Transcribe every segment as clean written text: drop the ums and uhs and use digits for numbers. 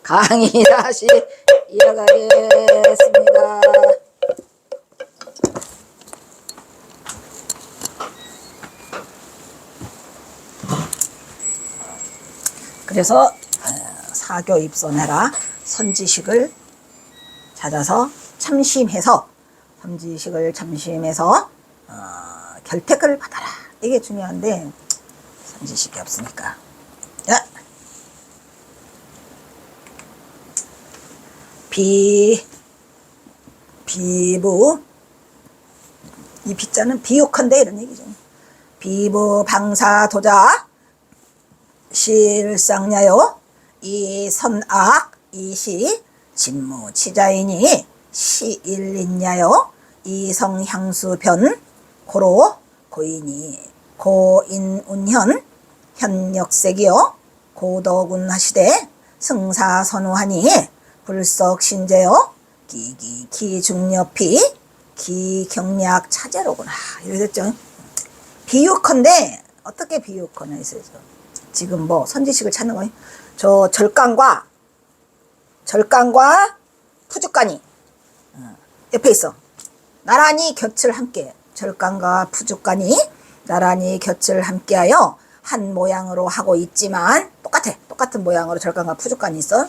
강의 다시 이어가겠습니다. 그래서 사교 입선해라 선지식을 찾아서 참심해서 선지식을 참심해서 결택을 받아라. 이게 중요한데 선지식이 없으니까. 야. 비부 이 비자는 비옥한데 이런 얘기죠. 비부 방사도자 실상냐요 이 선악 이시 진무치자이니 시일린냐요 이 성향수변 고로 고인이 고인운현 현역색이요 고덕운 하시되 승사선우하니 불석신제요 기중엽피 기경략 차제로구나 이랬죠. 비유컨대 어떻게 비유컨에 있어야죠. 지금 뭐 선지식을 찾는 거예요. 저 절간과 푸주간이 옆에 있어. 나란히 곁을 함께 절간과 푸주간이 나란히 곁을 함께하여 한 모양으로 하고 있지만 똑같은 모양으로 절간과 푸주간이 있어.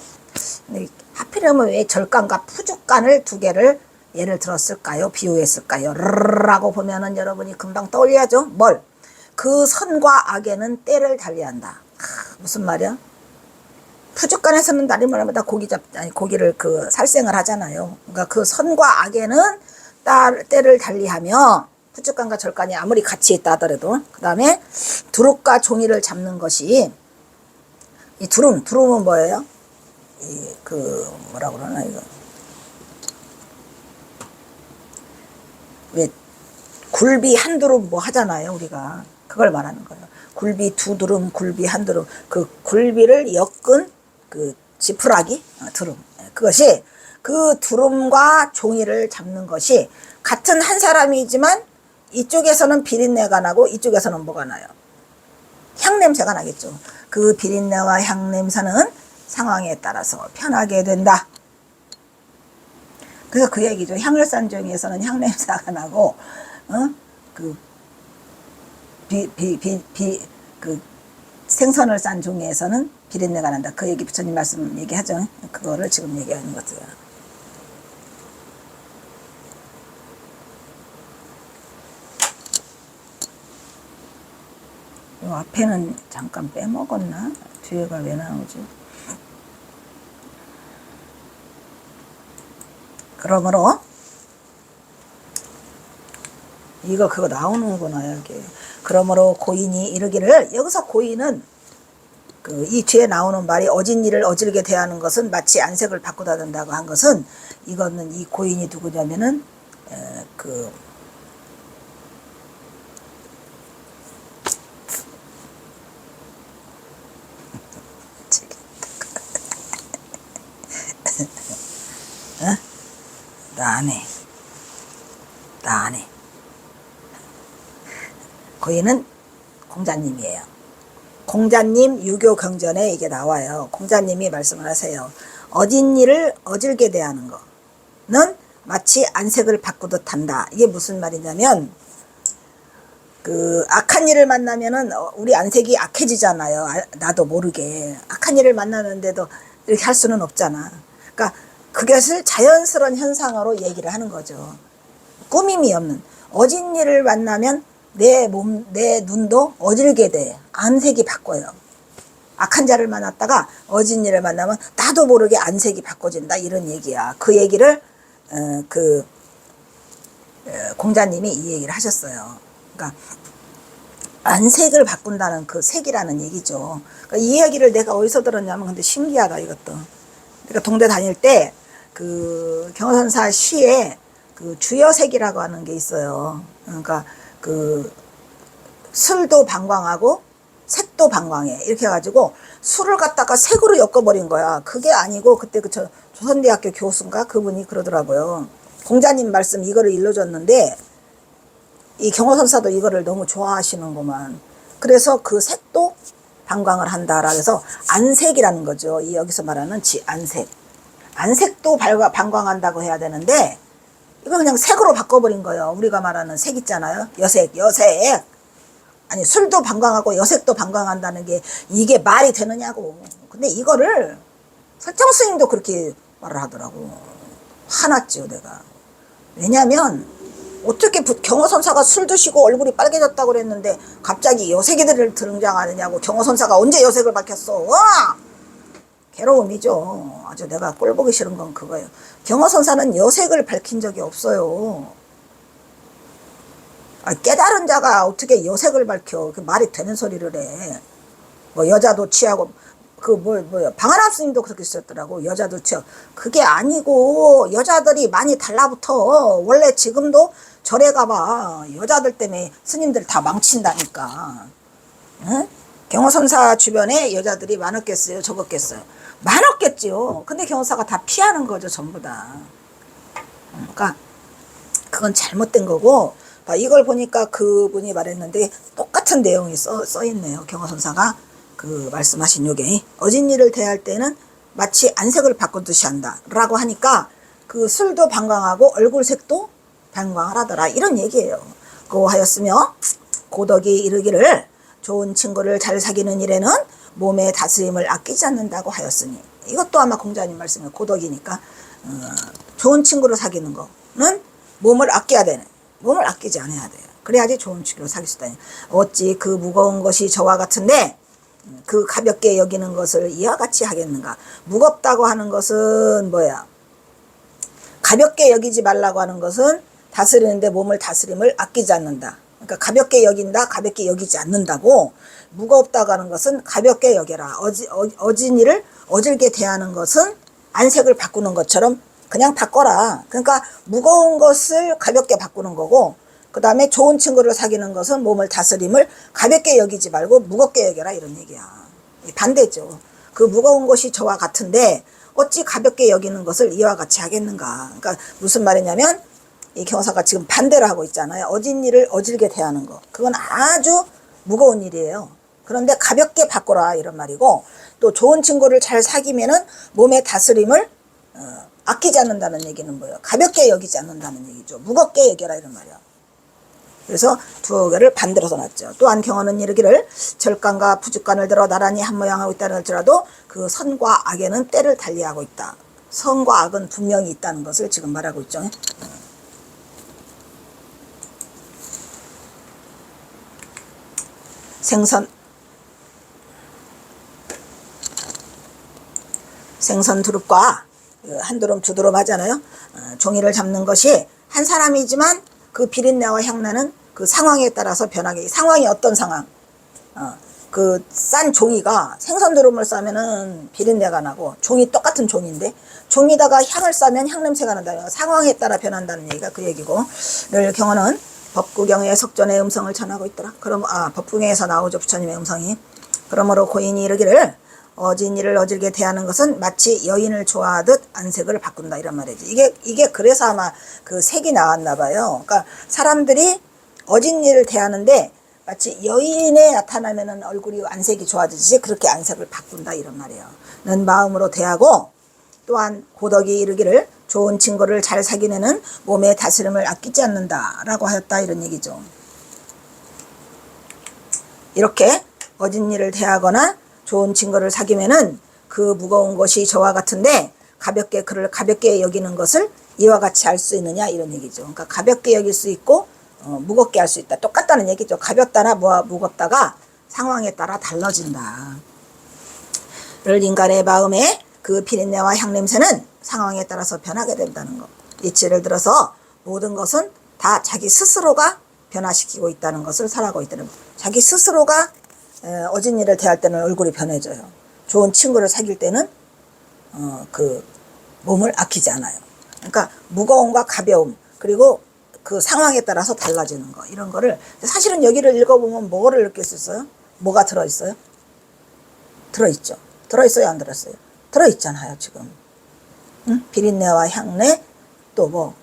근데 하필이면 왜 절간과 푸주간을 두 개를 예를 들었을까요? 비유했을까요? 라고 보면은 여러분이 금방 떠올려야죠. 뭘? 그 선과 악에는 때를 달리한다. 무슨 말이야? 푸주간에서는 날이면마다 고기를 살생을 하잖아요. 그러니까 그 선과 악에는 때를 달리하며 푸주간과 절간이 아무리 같이 있다 하더라도 그 다음에 두릅과 종이를 잡는 것이 이 두rum은 뭐예요? 뭐라 그러나 이거 왜 굴비 한 두름 뭐 하잖아요. 우리가 그걸 말하는 거예요. 굴비 두 두름 굴비 한 두름 그 굴비를 엮은 그 지푸라기 두름 그것이 그 두rum과 종이를 잡는 것이 같은 한 사람이지만 이쪽에서는 비린내가 나고 이쪽에서는 뭐가 나요? 향냄새가 나겠죠. 그 비린내와 향냄새는 상황에 따라서 편하게 된다. 그래서 그 얘기죠. 향을 싼 종이에서는 향냄새가 나고, 생선을 싼 종이에서는 비린내가 난다. 그 얘기 부처님 말씀 얘기하죠. 그거를 지금 얘기하는 것이에요. 요 앞에는 잠깐 빼먹었나? 뒤에가 왜 나오지? 그러므로 그거 나오는구나 여기. 그러므로 고인이 이르기를 여기서 고인은 이 뒤에 나오는 말이 어진 일을 어질게 대하는 것은 마치 안색을 바꾸다 된다고 한 것은 이거는 이 고인이 누구냐면은 나 안 해. 고인은 공자님이에요. 공자님 유교 경전에 이게 나와요. 공자님이 말씀을 하세요. 어진 일을 어질게 대하는 거는 마치 안색을 바꾸듯 한다. 이게 무슨 말이냐면 악한 일을 만나면은 우리 안색이 악해지잖아요. 나도 모르게 악한 일을 만나는데도 이렇게 할 수는 없잖아. 그러니까 그것을 자연스러운 현상으로 얘기를 하는 거죠. 꾸밈이 없는 어진 일을 만나면 내 눈도 어질게 돼. 안색이 바꿔요. 악한 자를 만났다가 어진 일을 만나면 나도 모르게 안색이 바꿔진다. 이런 얘기야. 그 얘기를 공자님이 이 얘기를 하셨어요. 그러니까 안색을 바꾼다는 그 색이라는 얘기죠. 그러니까 이 이야기를 내가 어디서 들었냐면 근데 신기하다 이것도. 내가 동대 다닐 때 경허선사 시에 주여색이라고 하는 게 있어요. 그러니까 술도 방광하고 색도 방광해. 이렇게 해가지고 술을 갖다가 색으로 엮어버린 거야. 그게 아니고 그때 조선대학교 교수인가 그분이 그러더라고요. 공자님 말씀 이거를 일러줬는데 이 경허선사도 이거를 너무 좋아하시는구만. 그래서 그 색도 방광을 한다라 해서 안색이라는 거죠. 이 여기서 말하는 안색. 안색도 방광한다고 해야 되는데 이거 그냥 색으로 바꿔버린 거예요. 우리가 말하는 색 있잖아요. 여색. 아니 술도 방광하고 여색도 방광한다는 게 이게 말이 되느냐고. 근데 이거를 설정 스님도 그렇게 말을 하더라고. 화났지요 내가. 왜냐면 어떻게 경호선사가 술 드시고 얼굴이 빨개졌다고 그랬는데 갑자기 여색이들을 등장하느냐고. 경호선사가 언제 여색을 밝혔어. 와! 괴로움이죠. 아주 내가 꼴보기 싫은 건 그거예요. 경호선사는 여색을 밝힌 적이 없어요. 깨달은 자가 어떻게 여색을 밝혀. 그 말이 되는 소리를 해. 뭐 여자도 취하고 방아람 스님도 그렇게 쓰셨더라고. 여자도 취하고. 그게 아니고 여자들이 많이 달라붙어. 원래 지금도 절에 가봐. 여자들 때문에 스님들 다 망친다니까. 응? 경호선사 주변에 여자들이 많았겠어요? 적었겠어요? 많았겠지요. 근데 경호사가 다 피하는 거죠. 전부 다. 그러니까 그건 잘못된 거고, 이걸 보니까 그분이 말했는데 똑같은 내용이 써 있네요. 경호선사가 그 말씀하신 요게 어진이를 대할 때는 마치 안색을 바꾸듯이 한다 라고 하니까 그 술도 방광하고 얼굴색도 방광을 하더라 이런 얘기예요. 고하였으며 고덕이 이르기를 좋은 친구를 잘 사귀는 일에는 몸의 다스림을 아끼지 않는다고 하였으니, 이것도 아마 공자님 말씀이에요. 고덕이니까 좋은 친구를 사귀는 거는 몸을 아껴야 되네. 몸을 아끼지 않아야 돼요. 그래야지 좋은 친구를 사귈 수 있다. 어찌 그 무거운 것이 저와 같은데 그 가볍게 여기는 것을 이와 같이 하겠는가. 무겁다고 하는 것은 뭐야? 가볍게 여기지 말라고 하는 것은 다스리는데 몸을 다스림을 아끼지 않는다. 그러니까 가볍게 여긴다, 가볍게 여기지 않는다고. 무겁다고 하는 것은 가볍게 여겨라. 어진이를 어질게 대하는 것은 안색을 바꾸는 것처럼 그냥 바꿔라. 그러니까 무거운 것을 가볍게 바꾸는 거고, 그 다음에 좋은 친구를 사귀는 것은 몸을 다스림을 가볍게 여기지 말고 무겁게 여겨라 이런 얘기야. 반대죠. 그 무거운 것이 저와 같은데 어찌 가볍게 여기는 것을 이와 같이 하겠는가. 그러니까 무슨 말이냐면 이 경사가 지금 반대로 하고 있잖아요. 어진 일을 어질게 대하는 거. 그건 아주 무거운 일이에요. 그런데 가볍게 바꿔라 이런 말이고, 또 좋은 친구를 잘 사귀면은 몸의 다스림을 아끼지 않는다는 얘기는 뭐예요? 가볍게 여기지 않는다는 얘기죠. 무겁게 여겨라 이런 말이야. 그래서 두 개를 반대로 써놨죠. 또한 경어는 이르기를 절간과 부죽간을 들어 나란히 한 모양하고 있다는 할지라도 그 선과 악에는 때를 달리하고 있다. 선과 악은 분명히 있다는 것을 지금 말하고 있죠. 생선 두릅과 한 두름 두 두름 하잖아요. 종이를 잡는 것이 한 사람이지만 그 비린내와 향나는 그 상황에 따라서 변하게. 상황이 어떤 상황? 그 싼 종이가 생선 두름을 싸면은 비린내가 나고, 종이 똑같은 종인데 종이다가 향을 싸면 향냄새가 난다. 상황에 따라 변한다는 얘기가 그 얘기고, 를 경어는 법구경의 석전의 음성을 전하고 있더라. 그럼 법구경에서 나오죠. 부처님의 음성이. 그러므로 고인이 이르기를 어진이를 어질게 대하는 것은 마치 여인을 좋아하듯 안색을 바꾼다 이런 말이지. 이게 그래서 아마 그 색이 나왔나 봐요. 그러니까 사람들이 어진이를 대하는데 마치 여인에 나타나면은 얼굴이 안색이 좋아지지 그렇게 안색을 바꾼다 이런 말이에요. 는 마음으로 대하고, 또한 고덕이 이르기를 좋은 친구를 잘 사귀는 몸의 다스림을 아끼지 않는다라고 하였다 이런 얘기죠. 이렇게 어진이를 대하거나 좋은 친구를 사귀면은 그 무거운 것이 저와 같은데 그를 가볍게 여기는 것을 이와 같이 할 수 있느냐 이런 얘기죠. 그러니까 가볍게 여길 수 있고 무겁게 할 수 있다. 똑같다는 얘기죠. 가볍다나 무겁다가 상황에 따라 달라진다. 를 인간의 마음에 그 비린내와 향냄새는 상황에 따라서 변하게 된다는 것. 이치를 들어서 모든 것은 다 자기 스스로가 변화시키고 있다는 것을 살아가고 있다는 것. 자기 스스로가 어진 일을 대할 때는 얼굴이 변해져요. 좋은 친구를 사귈 때는 그 몸을 아끼지 않아요. 그러니까 무거움과 가벼움, 그리고 그 상황에 따라서 달라지는 거, 이런 거를 사실은 여기를 읽어보면 뭐를 느낄 수 있어요? 뭐가 들어있어요? 들어있죠. 들어있어요? 안 들었어요? 들어있잖아요 지금. 응? 비린내와 향내, 또 뭐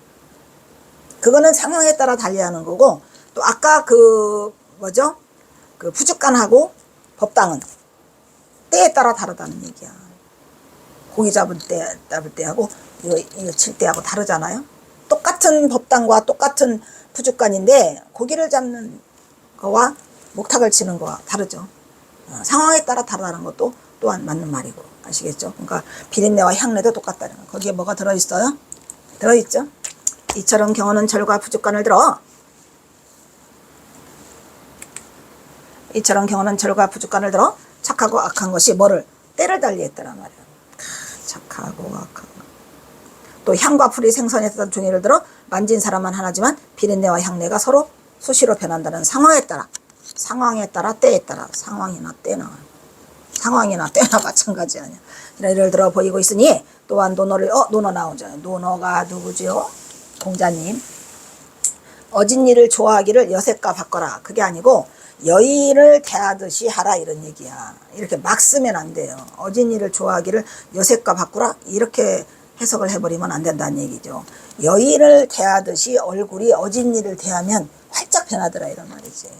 그거는 상황에 따라 달리하는 거고, 또 아까 그 뭐죠? 그 부죽간하고 법당은 때에 따라 다르다는 얘기야. 고기 잡을 때하고 이거 칠 때하고 다르잖아요. 똑같은 법당과 똑같은 푸주간인데 고기를 잡는 거와 목탁을 치는 거와 다르죠. 상황에 따라 다르다는 것도 또한 맞는 말이고, 아시겠죠? 그러니까 비린내와 향내도 똑같다는 거. 거기에 뭐가 들어있어요? 들어있죠. 이처럼 경호는 절과 푸주간을 들어. 이처럼 경호는 절과 푸주간을 들어 착하고 악한 것이 뭐를 때를 달리했다란 말이야. 착하고 악하고. 또 향과 풀이 생선했던 종이를 들어 만진 사람만 하나지만 비린내와 향내가 서로 수시로 변한다는 상황에 따라 때에 따라 상황이나 때나 마찬가지 아니야. 예를 들어 보이고 있으니 또한 논어를 논어 나오죠. 논어가 누구지요? 공자님. 어진이를 좋아하기를 여색과 바꿔라. 그게 아니고 여인을 대하듯이 하라 이런 얘기야. 이렇게 막 쓰면 안 돼요. 어진이를 좋아하기를 여색과 바꾸라 이렇게 해석을 해버리면 안 된다는 얘기죠. 여인을 대하듯이 얼굴이 어진이를 대하면 활짝 변하더라 이런 말이지.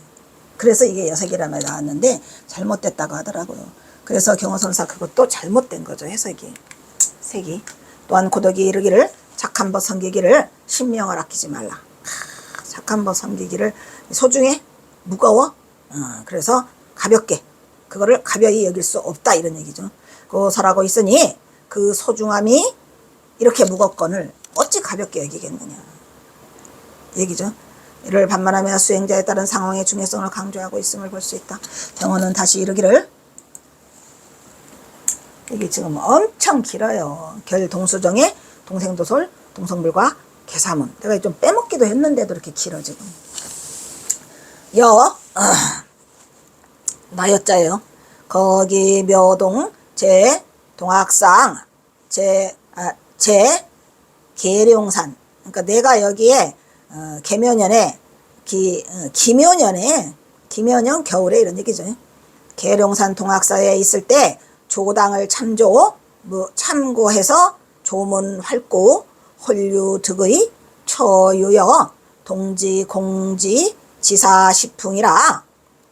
그래서 이게 여색이라는 말이 나왔는데 잘못됐다고 하더라고요. 그래서 경어선사 그것도 잘못된 거죠. 해석이. 색이. 또한 고덕이 이르기를 착한 법 섬기기를 신명을 아끼지 말라. 착한 법 섬기기를 소중해? 무거워? 그래서 가볍게 그거를 가벼이 여길 수 없다 이런 얘기죠. 고설하고 있으니 그 소중함이 이렇게 무겁건을 어찌 가볍게 여기겠느냐 얘기죠. 이를 반만하며 수행자에 따른 상황의 중요성을 강조하고 있음을 볼 수 있다. 경어는 다시 이르기를, 이게 지금 엄청 길어요. 결동수정의 동생도솔 동성불과 개사문. 내가 좀 빼먹기도 했는데도 이렇게 길어 지금. 나여자예요. 거기 묘동 제 동학상 제 계룡산. 그러니까 내가 여기에 계묘년에 기묘년 겨울에 이런 얘기죠. 계룡산 동학사에 있을 때 조당을 참고해서 조문 활구 홀류 득의 처유여 동지 공지 지사시풍이라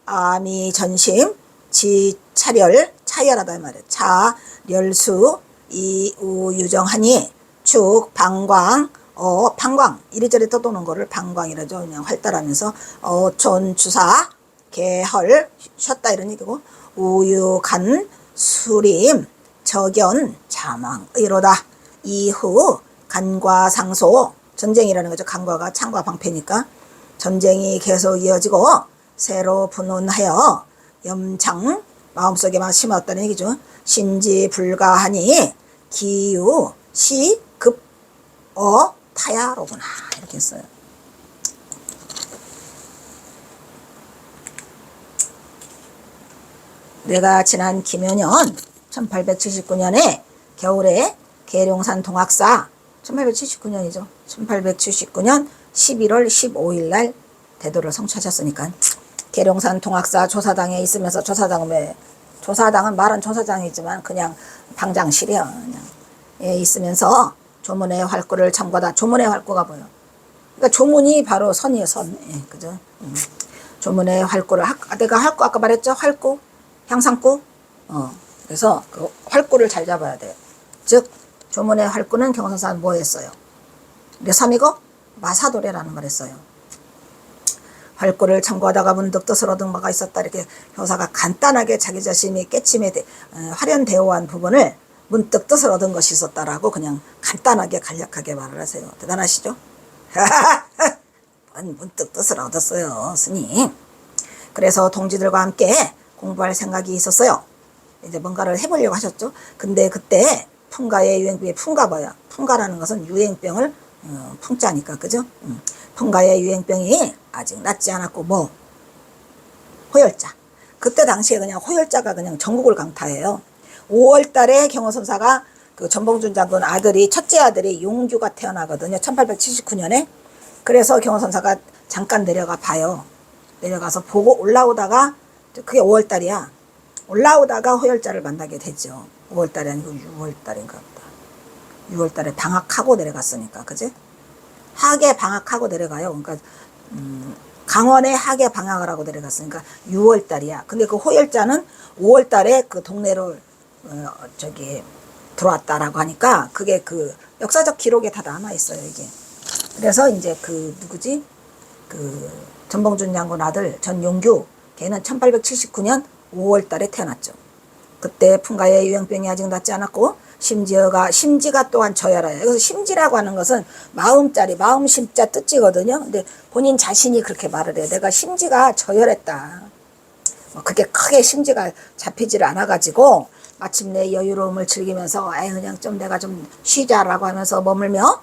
아미 전심 차열하다 말이야. 차열수 이우유정하니 축 방광 방광 이리저리 떠도는 거를 방광이라죠. 그냥 활달하면서 촌주사 개헐 쉬었다 이런 얘기고, 우유간 수림 적연 자망 의로다. 이후 간과 상소 전쟁이라는 거죠. 간과가 창과 방패니까 전쟁이 계속 이어지고 새로 분운하여 염창 마음속에만 심었다는 얘기죠. 신지 불가하니 기유 시급 타야로구나 이렇게 했어요. 내가 지난 기묘년 1879년에 겨울에 계룡산 동학사 1879년이죠. 1879년 11월 15일 날 대도를 성취하셨으니까 계룡산 동학사 조사당에 있으면서, 조사당은 말은 조사장이지만 그냥 방장실이야. 그냥 있으면서 조문의 활구를 참고하다. 조문의 활구가 뭐예요? 그러니까 조문이 바로 선이에요. 선. 그죠? 조문의 활구를 내가 활구 아까 말했죠? 활구, 향상구. 그래서 그 활구를 잘 잡아야 돼요. 즉 조문의 활구는 경선사는 뭐 했어요? 몇3이고 마사도래라는 걸 했어요. 활구를 참고하다가 문득 뜻을 얻은 바가 있었다. 이렇게 교사가 간단하게 자기 자신이 깨침에 활연대오한 부분을 문득 뜻을 얻은 것이 있었다라고 그냥 간단하게 간략하게 말을 하세요. 대단하시죠? 문득 뜻을 얻었어요, 스님. 그래서 동지들과 함께 공부할 생각이 있었어요. 이제 뭔가를 해보려고 하셨죠. 근데 그때 풍가의 유행병이, 풍가 뭐야? 풍가라는 것은 유행병을 풍자니까, 그죠? 풍가의 유행병이 아직 낫지 않았고, 뭐 호열자. 그때 당시에 그냥 호열자가 그냥 전국을 강타해요. 5월 달에 경호선사가 그 전봉준 장군 아들이, 첫째 아들이 용규가 태어나거든요. 1879년에. 그래서 경호선사가 잠깐 내려가 봐요. 내려가서 보고 올라오다가, 그게 5월 달이야. 올라오다가 호열자를 만나게 됐죠. 5월 달이 아니고 6월 달인가 보다. 6월 달에 방학하고 내려갔으니까, 그지? 학에 방학하고 내려가요. 그러니까, 강원에 학예 방학을 하고 내려갔으니까 6월 달이야. 근데 그 호열자는 5월 달에 그 동네로 들어왔다라고 하니까 그게 그 역사적 기록에 다 남아 있어요, 이게. 그래서 이제 그 누구지? 그 전봉준 장군 아들 전용규, 걔는 1879년 5월 달에 태어났죠. 그때 풍가에 유행병이 아직 낫지 않았고 심지가 또한 저열해요. 그래서 심지라고 하는 것은 마음자리, 마음 심자 뜻이거든요. 근데 본인 자신이 그렇게 말을 해요. 내가 심지가 저열했다. 그게 크게 심지가 잡히지를 않아가지고 마침내 여유로움을 즐기면서 그냥 좀 내가 좀 쉬자라고 하면서 머물며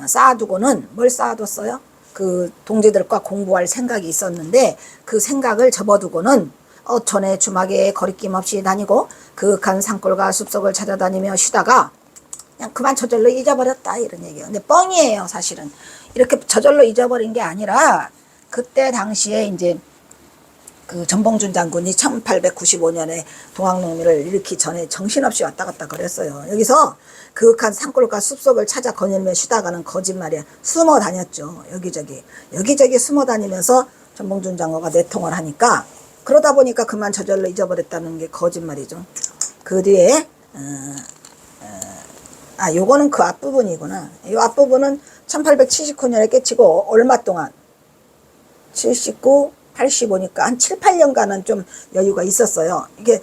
쌓아두고는 뭘 쌓아뒀어요? 그 동지들과 공부할 생각이 있었는데 그 생각을 접어두고는 전에 주막에 거리낌 없이 다니고 그윽한 산골과 숲속을 찾아다니며 쉬다가 그냥 그만 저절로 잊어버렸다 이런 얘기예요. 근데 뻥이에요, 사실은. 이렇게 저절로 잊어버린 게 아니라 그때 당시에 이제 그 전봉준 장군이 1895년에 동학농민을 일으키기 전에 정신없이 왔다 갔다 그랬어요. 여기서 그윽한 산골과 숲속을 찾아 거닐며 쉬다가는 거짓말이야. 숨어 다녔죠. 여기저기 숨어 다니면서 전봉준 장군과 내통을 하니까 그러다 보니까 그만 저절로 잊어버렸다는 게 거짓말이죠. 그 뒤에 요거는 그 앞부분이구나. 이 앞부분은 1879년에 깨치고 얼마 동안 79, 85니까 한 7, 8년간은 좀 여유가 있었어요. 이게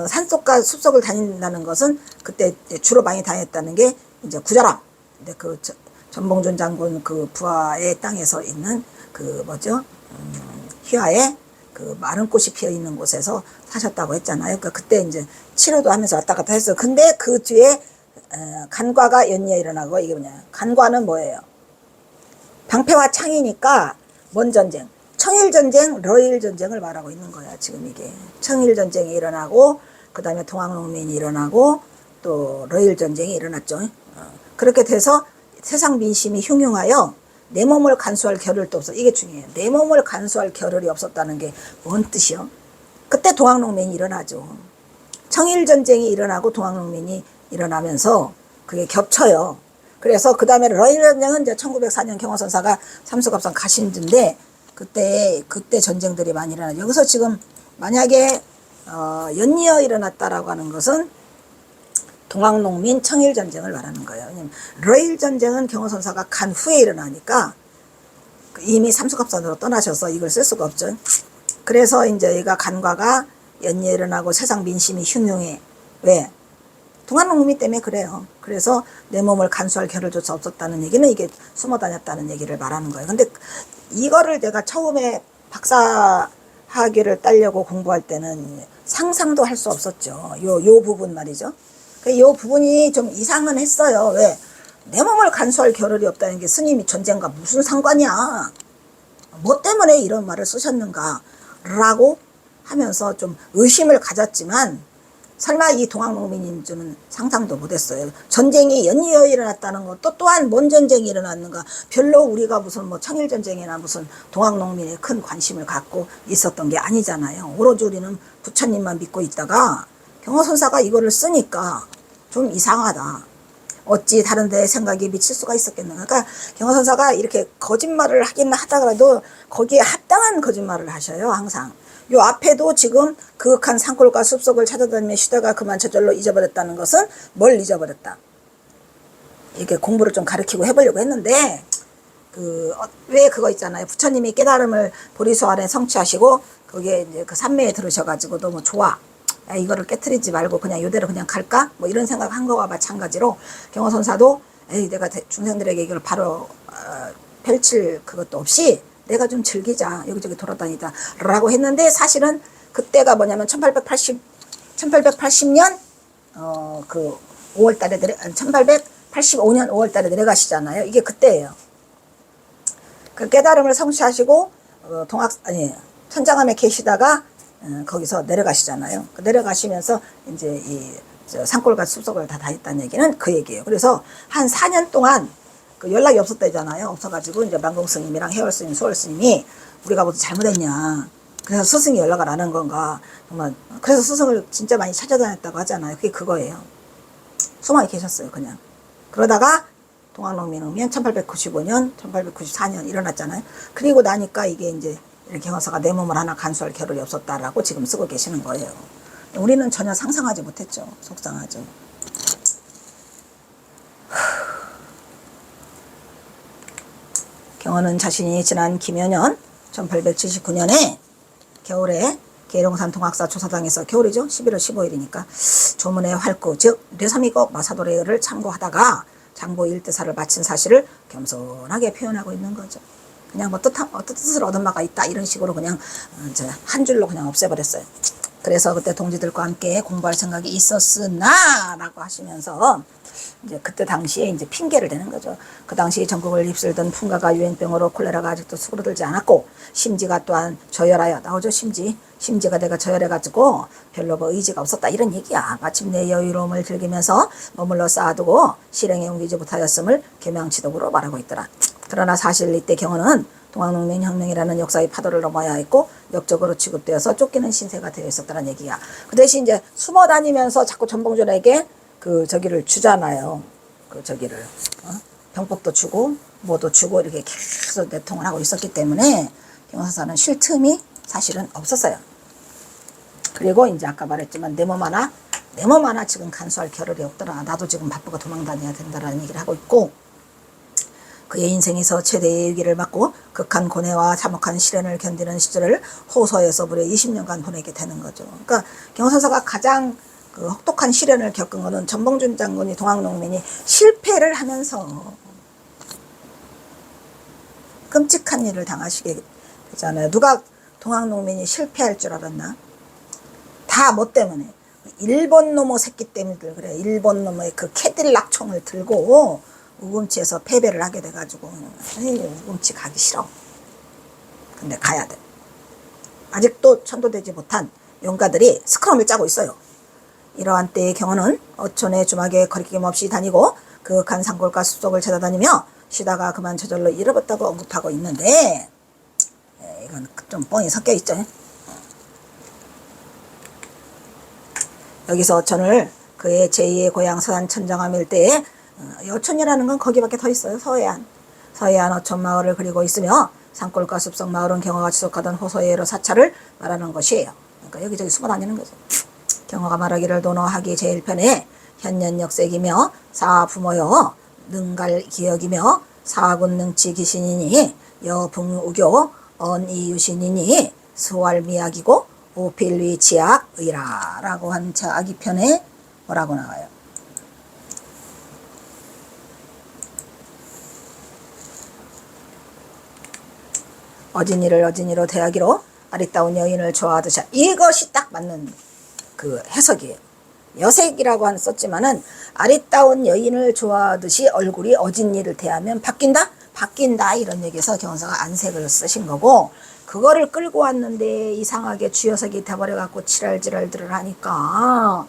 산속과 숲속을 다닌다는 것은 그때 주로 많이 다녔다는 게 이제 구절암. 근데 그 전봉준 장군 그 부하의 땅에서 있는 그 휘하에 그 마른 꽃이 피어 있는 곳에서 사셨다고 했잖아요. 그러니까 그때 이제 치료도 하면서 왔다 갔다 했어요. 근데 그 뒤에 간과가 연이어 일어나고 이게 뭐냐? 간과는 뭐예요? 방패와 창이니까 뭔 전쟁? 청일전쟁, 러일전쟁을 말하고 있는 거야, 지금 이게. 청일전쟁이 일어나고, 그 다음에 동학농민이 일어나고, 또 러일전쟁이 일어났죠. 그렇게 돼서 세상 민심이 흉흉하여 내 몸을 간수할 겨를도 없어. 이게 중요해요. 내 몸을 간수할 겨를이 없었다는 게 뭔 뜻이요? 그때 동학농민이 일어나죠. 청일전쟁이 일어나고 동학농민이 일어나면서 그게 겹쳐요. 그래서 그 다음에 러일전쟁은 이제 1904년 경호선사가 삼수갑산 가신인데 그때 전쟁들이 많이 일어나죠. 여기서 지금 만약에 연이어 일어났다라고 하는 것은 동학농민 청일전쟁을 말하는 거예요. 왜냐면 러일전쟁은 경호선사가 간 후에 일어나니까 이미 삼수갑산으로 떠나셔서 이걸 쓸 수가 없죠. 그래서 이제 얘가 간과가 연이어 일어나고 세상 민심이 흉흉해. 왜? 동학농민 때문에 그래요. 그래서 내 몸을 간수할 겨를조차 없었다는 얘기는 이게 숨어 다녔다는 얘기를 말하는 거예요. 근데 이거를 내가 처음에 박사학위를 따려고 공부할 때는 상상도 할 수 없었죠. 요 부분 말이죠. 요 부분이 좀 이상은 했어요. 왜? 내 몸을 간수할 겨를이 없다는 게 스님이 전쟁과 무슨 상관이야? 뭐 때문에 이런 말을 쓰셨는가? 라고 하면서 좀 의심을 가졌지만 설마 이 동학농민인 줄은 상상도 못했어요. 전쟁이 연이어 일어났다는 것도 또한 뭔 전쟁이 일어났는가. 별로 우리가 무슨 청일전쟁이나 무슨 동학농민에 큰 관심을 갖고 있었던 게 아니잖아요. 오로지 우리는 부처님만 믿고 있다가 경호선사가 이거를 쓰니까 좀 이상하다. 어찌 다른 데 생각이 미칠 수가 있었겠는가. 그러니까 경호선사가 이렇게 거짓말을 하긴 하다가도 거기에 합당한 거짓말을 하셔요, 항상. 요 앞에도 지금 그윽한 산골과 숲속을 찾아다니며 쉬다가 그만 저절로 잊어버렸다는 것은 뭘 잊어버렸다? 이렇게 공부를 좀 가르치고 해보려고 했는데 왜 그거 있잖아요. 부처님이 깨달음을 보리수 아래 성취하시고 거기에 이제 그 산매에 들으셔가지고 너무 좋아. 야, 이거를 깨트리지 말고 그냥 이대로 그냥 갈까? 뭐 이런 생각한 거와 마찬가지로 경호선사도 내가 중생들에게 이걸 바로 펼칠 그것도 없이 내가 좀 즐기자. 여기저기 돌아다니다. 라고 했는데 사실은 그때가 뭐냐면 1880년 그 5월달에 1885년 5월달에 내려가시잖아요. 이게 그때예요. 그 깨달음을 성취하시고 천장암에 계시다가 거기서 내려가시잖아요. 내려가시면서 이제 이 산골과 숲속을 다 다녔다는 얘기는 그 얘기예요. 그래서 한 4년 동안 그 연락이 없었다잖아요. 없어가지고 이제 만공 스님이랑 해월 스님, 소월 스님이 우리가 뭐 잘못했냐. 그래서 스승이 연락을 안 한 건가. 정말 그래서 스승을 진짜 많이 찾아다녔다고 하잖아요. 그게 그거예요. 수많이 계셨어요, 그냥. 그러다가 동학농민혁명 1895년, 1894년 일어났잖아요. 그리고 나니까 이게 이제 이렇게 경호사가 내 몸을 하나 간수할 겨를이 없었다라고 지금 쓰고 계시는 거예요. 우리는 전혀 상상하지 못했죠. 속상하죠. 경호는 자신이 지난 김여년 1879년에 겨울에 계룡산 동학사 조사당에서 겨울이죠. 11월 15일이니까 조문의 활구 즉 뇌삼이곡 마사도래를 참고하다가 장보 일대사를 마친 사실을 겸손하게 표현하고 있는 거죠. 그냥 뭐 뜻을 얻은 바가 있다 이런 식으로 그냥 이제 한 줄로 그냥 없애버렸어요. 그래서 그때 동지들과 함께 공부할 생각이 있었으나라고 하시면서 이제 그때 당시에 이제 핑계를 대는 거죠. 그 당시 전국을 휩쓸던 풍가가 유행병으로 콜레라가 아직도 수그러들지 않았고 심지가 또한 저열하여 나오죠. 심지가 내가 저열해가지고 별로 뭐 의지가 없었다 이런 얘기야. 마침내 여유로움을 즐기면서 머물러 쌓아두고 실행에 옮기지 못하였음을 계명치독으로 말하고 있더라. 그러나 사실 이때 경우는 동학농민혁명이라는 역사의 파도를 넘어야 했고 역적으로 취급되어서 쫓기는 신세가 되어 있었다는 얘기야. 그 대신 이제 숨어 다니면서 자꾸 전봉준에게 그 저기를 주잖아요. 그 저기를 병법도 주고 뭐도 주고 이렇게 계속 내통을 하고 있었기 때문에 경호사사는 쉴 틈이 사실은 없었어요. 그리고 이제 아까 말했지만 내 몸 하나 지금 간수할 겨를이 없더라. 나도 지금 바쁘고 도망 다녀야 된다라는 얘기를 하고 있고 그의 인생에서 최대의 위기를 맞고 극한 고뇌와 참혹한 시련을 견디는 시절을 호소에서 무려 20년간 보내게 되는 거죠. 그러니까 경호사사가 가장 그 혹독한 시련을 겪은 거는 전봉준 장군이 동학농민이 실패를 하면서 끔찍한 일을 당하시게 되잖아요. 누가 동학농민이 실패할 줄 알았나? 다 뭐 때문에? 일본 놈의 새끼 때문에 그래. 일본 놈의 그 캐딜락 총을 들고 우금치에서 패배를 하게 돼가지고 우금치 가기 싫어. 근데 가야 돼. 아직도 천도되지 못한 용가들이 스크럼을 짜고 있어요. 이러한 때의 경우는 어촌의 주막에 거리낌 없이 다니고 그윽한 산골과 숲속을 찾아다니며 쉬다가 그만 저절로 잃어버렸다고 언급하고 있는데 이건 좀 뻥이 섞여 있죠. 여기서 어촌을 그의 제2의 고향 서산 천정암 일대에 어촌이라는 건 거기밖에 더 있어요. 서해안 어촌 마을을 그리고 있으며 산골과 숲속 마을은 경호가 지속하던 호소의 여러 사찰을 말하는 것이에요. 그러니까 여기저기 숨어 다니는 거죠. 경호가 말하기를 도노하기 제일편에 현년역색이며 사부모여 능갈기역이며 사군능치 기신이니 여붕우교 언이유신이니 수활미약이고 오필위치약의라 라고 한 자기편에 뭐라고 나와요? 어진이를 어진이로 대하기로 아리따운 여인을 좋아하듯이 이것이 딱 맞는 그 해석이에요. 여색이라고 썼지만은 아리따운 여인을 좋아하듯이 얼굴이 어진이를 대하면 바뀐다? 바뀐다 이런 얘기에서 경호사가 안색을 쓰신 거고 그거를 끌고 왔는데 이상하게 주여색이 돼버려갖고 지랄지랄들을 하니까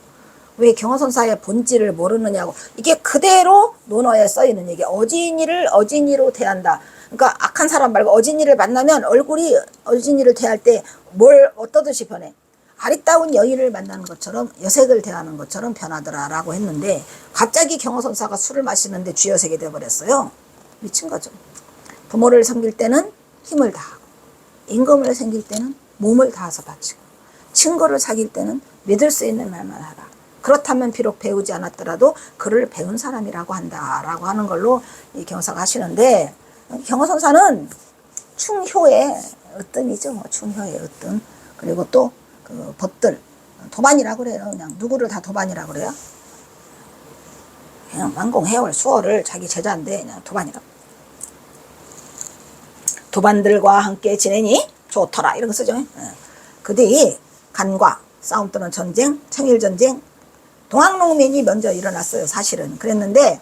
왜 경호선사의 본질을 모르느냐고 이게 그대로 논어에 써있는 얘기 어진이를 어진이로 대한다. 그러니까 악한 사람 말고 어진이를 만나면 얼굴이 어진이를 대할 때 뭘 어떠듯이 변해? 아리따운 여인을 만나는 것처럼 여색을 대하는 것처럼 변하더라라고 했는데 갑자기 경호선사가 술을 마시는데 주여색이 되어버렸어요. 미친 거죠. 부모를 섬길 때는 힘을 다하고 임금을 섬길 때는 몸을 다해서 바치고 친구를 사귈 때는 믿을 수 있는 말만 하라. 그렇다면 비록 배우지 않았더라도 글을 배운 사람이라고 한다라고 하는 걸로 이 경호사가 하시는데 경호선사는 충효의 으뜸이죠. 충효의 으뜸. 그리고 또 그 법들 도반이라고 그래요. 그냥 누구를 다 도반이라고 그래요. 그냥 만공해월 수어를 자기 제자인데 그냥 도반이라고. 도반들과 함께 지내니 좋더라 이런 거 쓰죠. 그뒤 간과 싸움 또는 전쟁, 청일전쟁 동학농민이 먼저 일어났어요. 사실은 그랬는데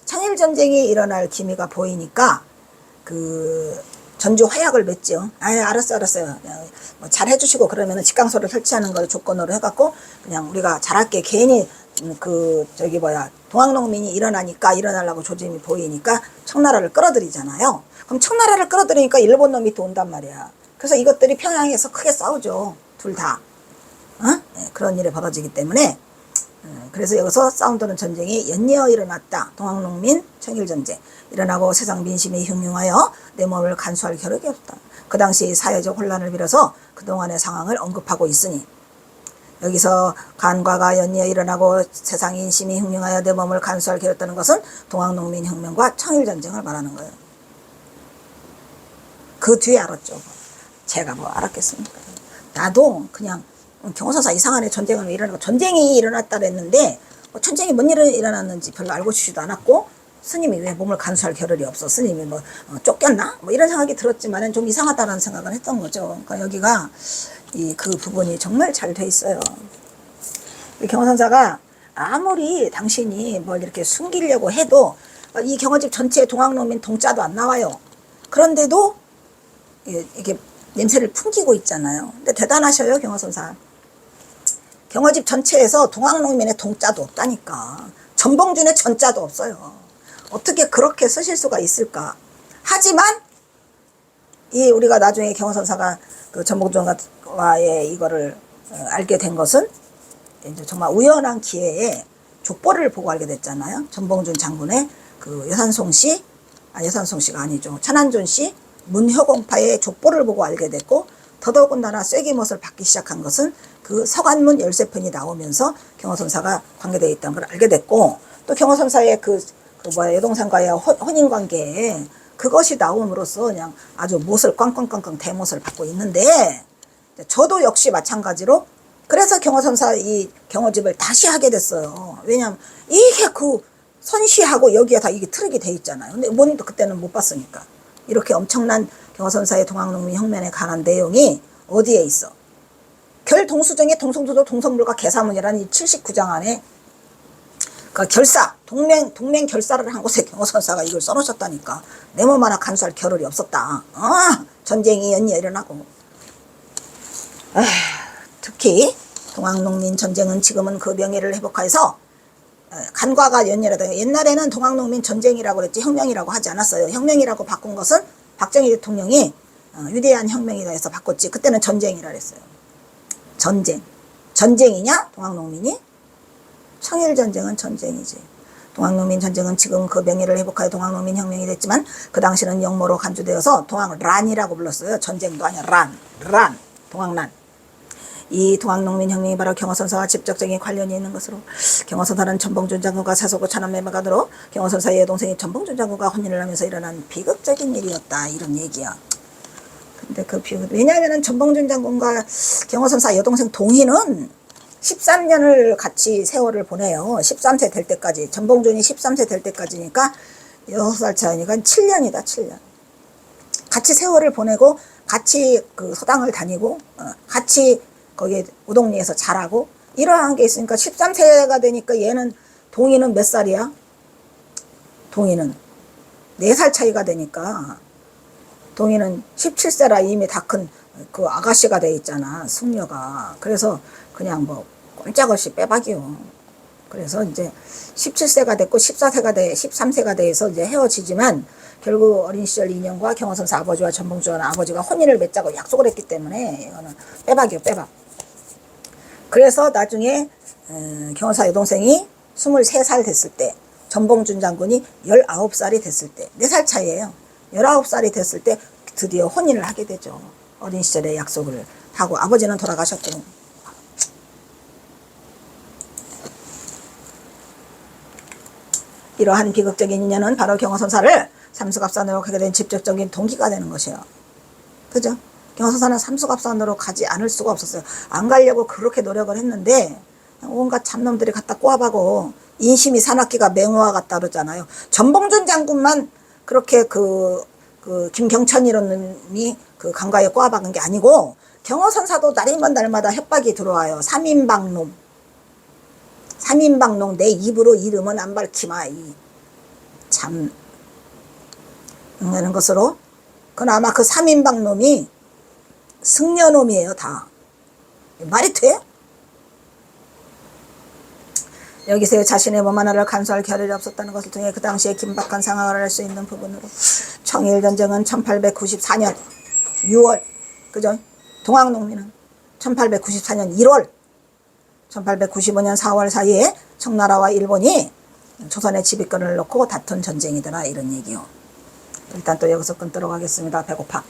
청일전쟁이 일어날 기미가 보이니까 그 전주 화약을 맺죠. 알았어요. 뭐 잘 해주시고 그러면은 직강소를 설치하는 걸 조건으로 해갖고 그냥 우리가 잘할게. 괜히 동학농민이 일어나니까 일어나려고 조짐이 보이니까 청나라를 끌어들이잖아요. 그럼 청나라를 끌어들이니까 일본 놈이 또 온단 말이야. 그래서 이것들이 평양에서 크게 싸우죠. 둘 다. 그런 일이 벌어지기 때문에 그래서 여기서 사운드는 전쟁이 연이어 일어났다. 동학농민 청일전쟁 일어나고 세상 민심이 흉흉하여 내 몸을 간수할 겨를이 없다. 그 당시 사회적 혼란을 빌어서 그동안의 상황을 언급하고 있으니 여기서 간과가 연이어 일어나고 세상 인심이 흉흉하여 내 몸을 간수할 겨뤘다는 것은 동학농민 혁명과 청일전쟁을 말하는 거예요. 그 뒤에 알았죠. 제가 뭐 알았겠습니까? 나도 그냥 경호선사 이상하네 전쟁은 왜 일어나고 전쟁이 일어났다 그랬는데 전쟁이 뭔 일이 일어났는지 별로 알고 싶지도 않았고 스님이 왜 몸을 간수할 겨를이 없어 스님이 뭐 쫓겼나 뭐 이런 생각이 들었지만은 좀 이상하다는 생각을 했던 거죠. 그러니까 여기가 그 부분이 정말 잘 돼 있어요. 경호선사가 아무리 당신이 뭘 이렇게 숨기려고 해도 이 경호집 전체에 동학농민 동자도 안 나와요. 그런데도 이게 냄새를 풍기고 있잖아요. 근데 대단하셔요, 경호선사. 경호집 전체에서 동학농민의 동자도 없다니까. 전봉준의 전자도 없어요. 어떻게 그렇게 쓰실 수가 있을까? 하지만 우리가 나중에 경호선사가 그 전봉준과의 이거를 알게 된 것은 이제 정말 우연한 기회에 족보를 보고 알게 됐잖아요. 전봉준 장군의 그 여산송 씨가 아니죠. 천안준 씨 문효공파의 족보를 보고 알게 됐고 더더군다나 쐐기못을 받기 시작한 것은 그 서관문 열쇠편이 나오면서 경호선사가 관계되어 있다는 걸 알게 됐고 또 경호선사의 여동생과의 혼인관계에 그것이 나옴으로써 그냥 아주 못을 꽝꽝꽝꽝 대못을 받고 있는데 저도 역시 마찬가지로 그래서 경호선사 이 경호집을 다시 하게 됐어요. 왜냐하면 이게 그 선시하고 여기에 다 이게 트럭이 돼 있잖아요. 근데 뭔 그때는 못 봤으니까. 이렇게 엄청난 경호선사의 동학농민 혁명에 관한 내용이 어디에 있어? 결동수정의 동성조도 동성물과 계사문이라는 이 79장 안에 그 결사, 동맹 결사를 한 곳에 경호선사가 이걸 써놓으셨다니까. 내 몸 하나 간수할 겨를이 없었다. 전쟁이 연이어 일어나고. 특히 동학농민 전쟁은 지금은 그 명예를 회복해서 간과가 연이라다. 옛날에는 동학농민 전쟁이라고 그랬지 혁명이라고 하지 않았어요. 혁명이라고 바꾼 것은 박정희 대통령이 위대한 혁명이다 해서 바꿨지. 그때는 전쟁이라 그랬어요. 전쟁이냐 동학농민이? 청일전쟁은 전쟁이지. 동학농민 전쟁은 지금 그 명예를 회복하여 동학농민 혁명이 됐지만 그 당시는 영모로 간주되어서 동학란이라고 불렀어요. 전쟁도 아니야. 동학란. 이 동학농민 혁명이 바로 경호선사와 직접적인 관련이 있는 것으로 경호선사는 전봉준 장군과 사소고 천안매매가도록 경호선사의 여동생이 전봉준 장군과 혼인을 하면서 일어난 비극적인 일이었다. 이런 얘기야. 근데 왜냐하면 전봉준 장군과 경호선사 여동생 동희는 13년을 같이 세월을 보내요. 13세 될 때까지. 전봉준이 13세 될 때까지니까 6살 차이니까 7년이다. 7년. 같이 세월을 보내고 같이 그 서당을 다니고 같이 거기에 우동리에서 자라고 이러한 게 있으니까 13세가 되니까 얘는 동희는 몇 살이야? 동희는 4살 차이가 되니까 동희는 17세라 이미 다 큰 그 아가씨가 돼 있잖아. 숙녀가. 그래서 그냥 뭐 꼼짝없이 빼박이요. 그래서 이제 17세가 됐고 13세가 돼서 이제 헤어지지만 결국 어린 시절 인연과 경호선사 아버지와 전봉준 아버지가 혼인을 맺자고 약속을 했기 때문에 이거는 빼박이요. 빼박. 그래서 나중에 경호사 여동생이 23살 됐을 때 전봉준 장군이 19살이 됐을 때 4살 차이예요. 19살이 됐을 때 드디어 혼인을 하게 되죠. 어린 시절에 약속을 하고 아버지는 돌아가셨고 이러한 비극적인 인연은 바로 경호선사를 삼수갑산으로 가게 된 직접적인 동기가 되는 것이에요. 그죠? 경호선사는 삼수갑산으로 가지 않을 수가 없었어요. 안 가려고 그렇게 노력을 했는데 온갖 잡놈들이 갖다 꼬아박고 인심이 사납기가 맹호와 같다 그러잖아요. 전봉준 장군만 그렇게 김경천이라는 그 강가에 꼬아박은 게 아니고 경호선사도 날이면 날마다 협박이 들어와요. 3인방놈 내 입으로 이름은 안 밝히마. 참 하는 것으로 그건 아마 그 3인방놈이 승려놈이에요. 다. 말이 돼? 여기서 자신의 몸 하나를 간수할 겨를이 없었다는 것을 통해 그 당시에 긴박한 상황을 알 수 있는 부분으로 청일전쟁은 1894년 6월 그죠? 동학농민은 1894년 1월 1895년 4월 사이에 청나라와 일본이 조선의 지휘권을 놓고 다툰 전쟁이더라 이런 얘기요. 일단 또 여기서 끊도록 하겠습니다. 배고파.